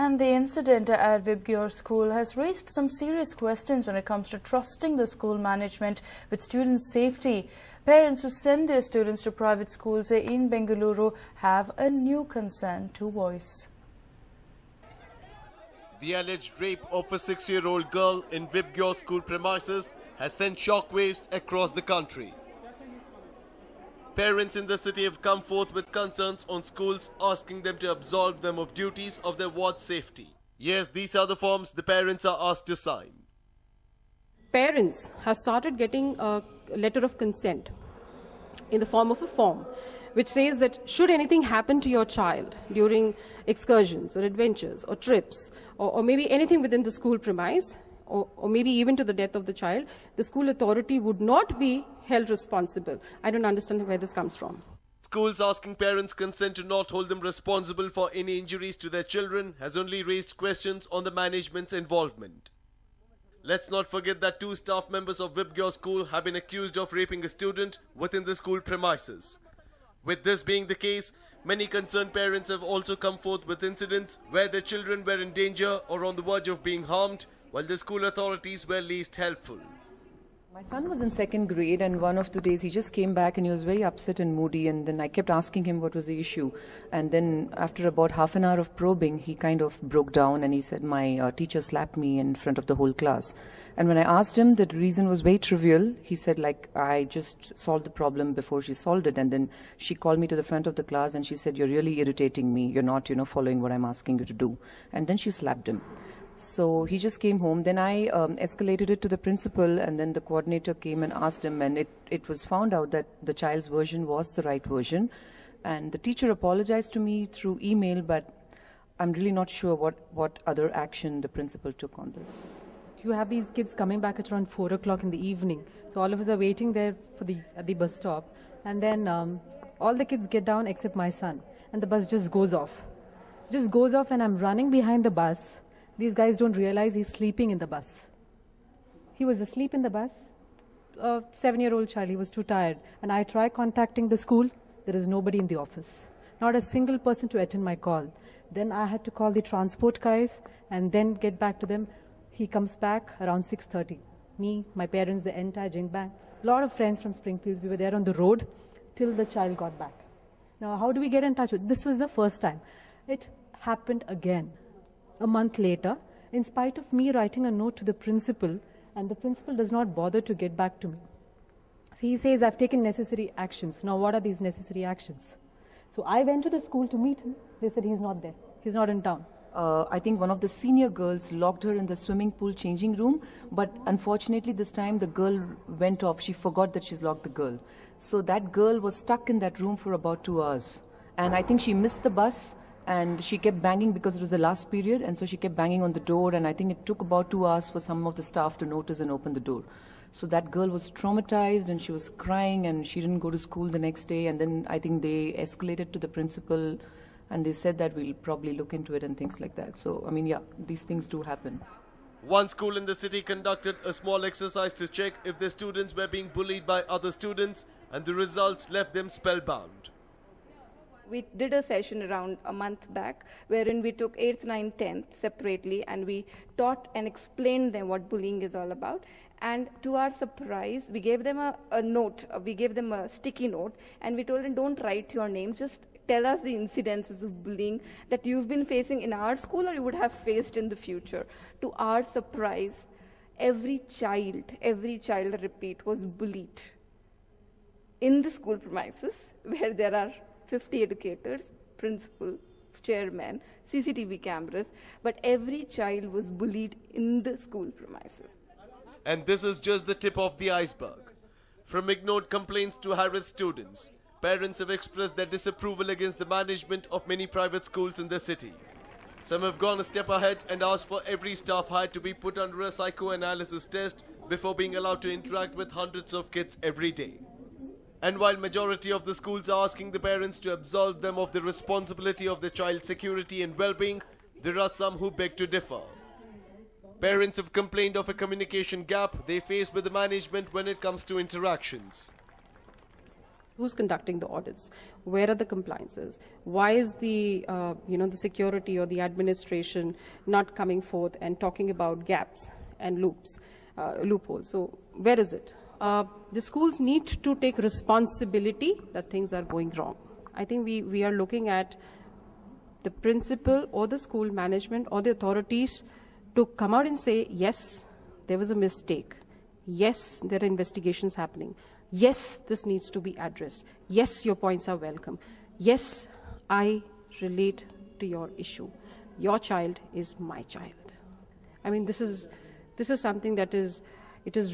And the incident at Vibgyor School has raised some serious questions when it comes to trusting the school management with students' safety. Parents who send their students to private schools in Bengaluru have a new concern to voice. The alleged rape of a 6-year-old girl in Vibgyor School premises has sent shockwaves across the country. Parents in the city have come forth with concerns on schools, asking them to absolve them of duties of their ward's safety. Yes, these are the forms the parents are asked to sign. Parents have started getting a letter of consent in the form of a form which says that should anything happen to your child during excursions or adventures or trips or maybe anything within the school premise, or maybe even to the death of the child, the school authority would not be held responsible. I don't understand where this comes from. Schools asking parents' consent to not hold them responsible for any injuries to their children has only raised questions on the management's involvement. Let's not forget that 2 staff members of Vibgyor School have been accused of raping a student within the school premises. With this being the case, many concerned parents have also come forth with incidents where their children were in danger or on the verge of being harmed, while the school authorities were least helpful. My son was in 2nd grade, and one of the days he just came back and he was very upset and moody, and then I kept asking him what was the issue, and then after about half an hour of probing he kind of broke down and he said, my teacher slapped me in front of the whole class. And when I asked him, the reason was very trivial. He said, like, I just solved the problem before she solved it, and then she called me to the front of the class and she said, you're really irritating me, you're not following what I'm asking you to do, and then she slapped him. So he just came home. Then I escalated it to the principal, and then the coordinator came and asked him, and it was found out that the child's version was the right version. And the teacher apologized to me through email, but I'm really not sure what other action the principal took on this. You have these kids coming back at around 4 o'clock in the evening. So all of us are waiting there at the bus stop. And then all the kids get down except my son. And the bus just goes off. And I'm running behind the bus. These guys don't realize he's sleeping in the bus. He was asleep in the bus. A 7-year-old child, he was too tired. And I try contacting the school. There is nobody in the office. Not a single person to attend my call. Then I had to call the transport guys and then get back to them. He comes back around 6:30. Me, my parents, the entire drink bang. A lot of friends from Springfields, we were there on the road till the child got back. Now, how do we get in touch with? This was the first time. It happened again. A month later, in spite of me writing a note to the principal, and the principal does not bother to get back to me. So he says, I've taken necessary actions. Now, what are these necessary actions? So I went to the school to meet him. They said he's not there. He's not in town. I think one of the senior girls locked her in the swimming pool changing room, but unfortunately this time the girl went off. She forgot that she's locked the girl. So that girl was stuck in that room for about 2 hours. And I think she missed the bus. And she kept banging because it was the last period, and so she kept banging on the door, and I think it took about 2 hours for some of the staff to notice and open the door. So that girl was traumatized and she was crying and she didn't go to school the next day, and then I think they escalated to the principal and they said that we'll probably look into it and things like that. So, I mean, yeah, these things do happen. One school in the city conducted a small exercise to check if their students were being bullied by other students, and the results left them spellbound. We did a session around a month back wherein we took 8th, 9th, 10th separately and we taught and explained them what bullying is all about. And to our surprise, we gave them a note, we gave them a sticky note, and we told them, don't write your names, just tell us the incidences of bullying that you've been facing in our school or you would have faced in the future. To our surprise, every child, I repeat, was bullied in the school premises where there are 50 educators, principal, chairman, CCTV cameras, but every child was bullied in the school premises. And this is just the tip of the iceberg. From ignored complaints to harassed students, parents have expressed their disapproval against the management of many private schools in the city. Some have gone a step ahead and asked for every staff hired to be put under a psychoanalysis test before being allowed to interact with hundreds of kids every day. And while majority of the schools are asking the parents to absolve them of the responsibility of their child's security and well-being, there are some who beg to differ. Parents have complained of a communication gap they face with the management when it comes to interactions. Who's conducting the audits? Where are the compliances? Why is the the security or the administration not coming forth and talking about gaps and loopholes? So where is it? The schools need to take responsibility that things are going wrong. I think we are looking at the principal or the school management or the authorities to come out and say, yes, there was a mistake. Yes, there are investigations happening. Yes, this needs to be addressed. Yes, your points are welcome. Yes, I relate to your issue. Your child is my child. I mean, this is something that is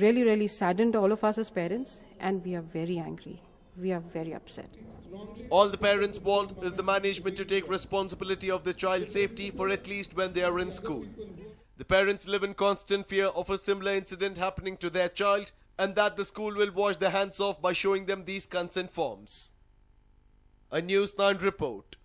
really, really saddened all of us as parents, and we are very angry. We are very upset. All the parents want is the management to take responsibility of the child's safety for at least when they are in school. The parents live in constant fear of a similar incident happening to their child, and that the school will wash their hands off by showing them these consent forms. A News9 report.